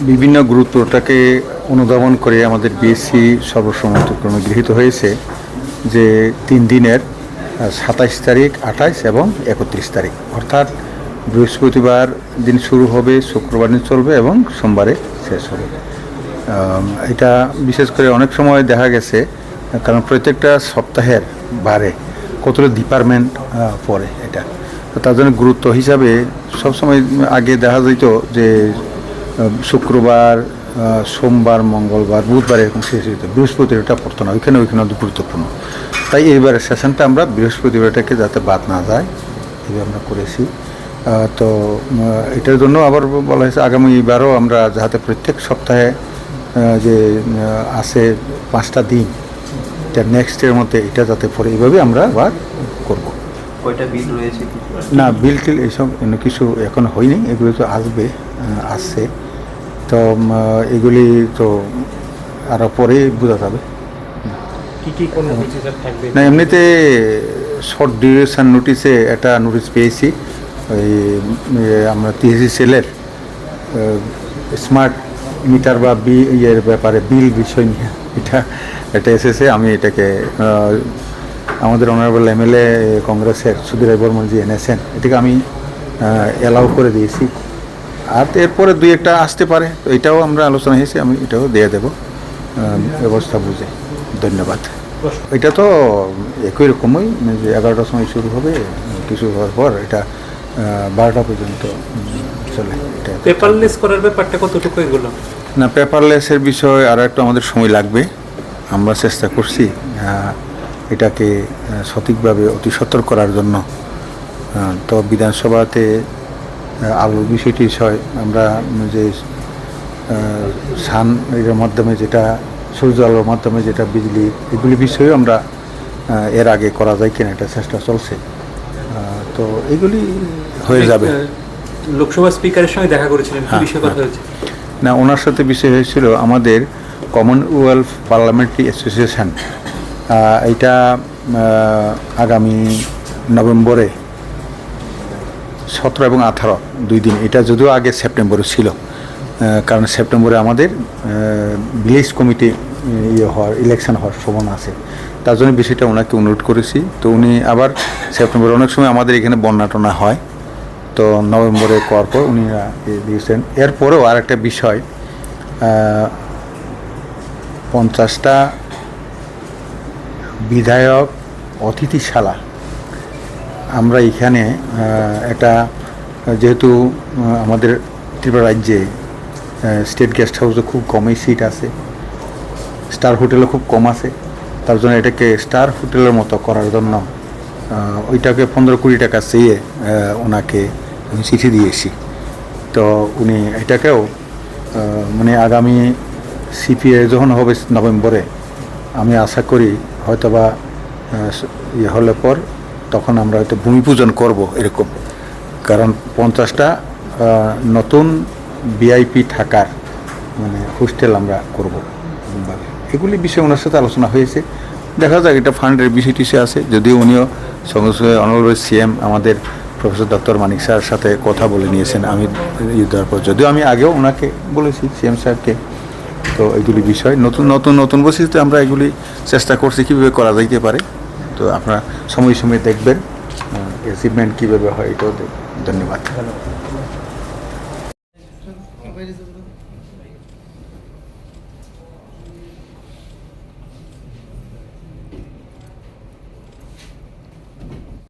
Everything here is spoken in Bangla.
বিভিন্ন গুরুত্বটাকে অনুধাবন করে আমাদের বিএসসি সর্বসম্মতক্রমে গৃহীত হয়েছে যে 3 দিনের 27 তারিখ, 28 এবং 31 তারিখ, অর্থাৎ বৃহস্পতিবার দিন শুরু হবে, শুক্রবার দিন চলবে এবং সোমবারে শেষ হবে। এটা বিশেষ করে অনেক সময় দেখা গেছে, কারণ প্রত্যেকটা সপ্তাহের বারে কতটা ডিপার্টমেন্ট পড়ে, এটা তো তার জন্য গুরুত্ব হিসাবে সবসময় আগে দেখা যেত যে শুক্রবার, সোমবার, মঙ্গলবার, বুধবার এরকম শেষ হইত, বৃহস্পতিবারটা পড়তো না, ওইখানে গুরুত্বপূর্ণ। তাই এইবারের সেশনটা আমরা বৃহস্পতিবারটাকে যাতে বাদ না যায় এইভাবে আমরা করেছি। তো এটার জন্য আবার বলা হয়েছে আগামীবারও আমরা যাতে প্রত্যেক সপ্তাহে যে আছে 5টা দিন, এটা নেক্সটের মধ্যে এটা যাতে পড়ে, এইভাবে আমরা আবার করবো। কয়টা বিল রয়েছে? না, বিল টিল এইসব কিছু এখন হয়নি, এগুলো তো আসছে। তো এগুলি তো আরও পরে বোঝা যাবে। না, এমনিতে শর্ট ডিউরেশন নোটিসে একটা নোটিশ পেয়েছি, ওই আমরা টিএসসি সেলের স্মার্ট মিটার বা ইয়ের ব্যাপারে বিল বিষয় নিয়ে এটা এসেছে। আমি এটাকে আমাদের অনারেবল এমএলএ কংগ্রেসের সুধীর বর্মনজি এনেছেন, এটাকে আমি অ্যালাউ করে দিয়েছি। আর এরপরে 2-1টা আসতে পারে, তো এটাও আমরা আলোচনা হয়েছে, আমি এটাও দিয়ে দেব ব্যবস্থা বুঝে। ধন্যবাদ। এটা তো একই রকমই, যে 11টার সময় শুরু হবে, কিছু হওয়ার পর এটা 12টা পর্যন্ত চলে। এটা পেপারলেস করার ব্যাপারটা কতটুকু এগুলো? না, পেপারলেসের বিষয় আরও একটু আমাদের সময় লাগবে, আমরা চেষ্টা করছি এটাকে সঠিকভাবে অতি সতর্ক করার জন্য। তো বিধানসভাতে আলোর বিষয়টি আমরা যে সান এর মাধ্যমে, যেটা সূর্য আলোর মাধ্যমে যেটা বিজলি, এগুলি বিষয়েও আমরা এর আগে করা যায় কিনা এটা চেষ্টা চলছে। তো এগুলি হয়ে যাবে। লোকসভা স্পিকারের সঙ্গে দেখা করেছিলেন, কি বিষয়ে কথা হয়েছে? না, ওনার সাথে বিষয় হয়েছিল আমাদের কমনওয়েলথ পার্লামেন্টারি অ্যাসোসিয়েশন, এটা আগামী নভেম্বরে 17 এবং 18 2 দিন, এটা যদিও আগে সেপ্টেম্বরে ছিল, কারণ সেপ্টেম্বরে আমাদের ভিলেজ কমিটি ইলেকশন হওয়ার সম্ভাবনা আছে, তার জন্য বিষয়টা ওনাকে অনুরোধ করেছি। তো উনি আবার সেপ্টেম্বরে, অনেক সময় আমাদের এখানে বন্যা টন্যা হয়, তো নভেম্বরে করার পর উনি দিয়েছেন। এরপরেও আর একটা বিষয়, 50টা বিধায়ক অতিথিশালা আমরা এখানে একটা, যেহেতু আমাদের ত্রিপুরা রাজ্যে স্টেট গেস্ট হাউসে খুব কমই সিট আছে, স্টার হোটেলও খুব কম আছে, তার জন্য এটাকে স্টার হোটেলের মতো করার জন্য ওইটাকে 15 কোটি টাকা চেয়ে ওনাকে আমি চিঠি দিয়েছি। তো উনি এটাকেও মানে আগামী সিপিএ যখন হবে নভেম্বরে, আমি আশা করি হয়তোবা ইয়ে হলে পর তখন আমরা হয়তো ভূমি পূজন করবো এরকম, কারণ 50টা নতুন ভিআইপি থাকার মানে হোস্টেল আমরা করবো। এগুলি বিষয়ে ওনার সাথে আলোচনা হয়েছে, দেখা যাক, এটা ফান্ডের বিষয়টি সে আছে। যদিও উনিও সঙ্গে সঙ্গে অনারেবল সিএম আমাদের প্রফেসর ডক্টর মানিক স্যারের সাথে কথা বলে নিয়েছেন আমি দেওয়ার পর, যদিও আমি আগেও ওনাকে বলেছি সিএম সাহেবকে। তো এগুলি বিষয় নতুন বৈশিষ্ট্যে আমরা এগুলি চেষ্টা করছি কীভাবে করা যাইতে পারে। তো আপনারা সময় দেখবেন অ্যাচিভমেন্ট কীভাবে হয়, এটাও ধন্যবাদ।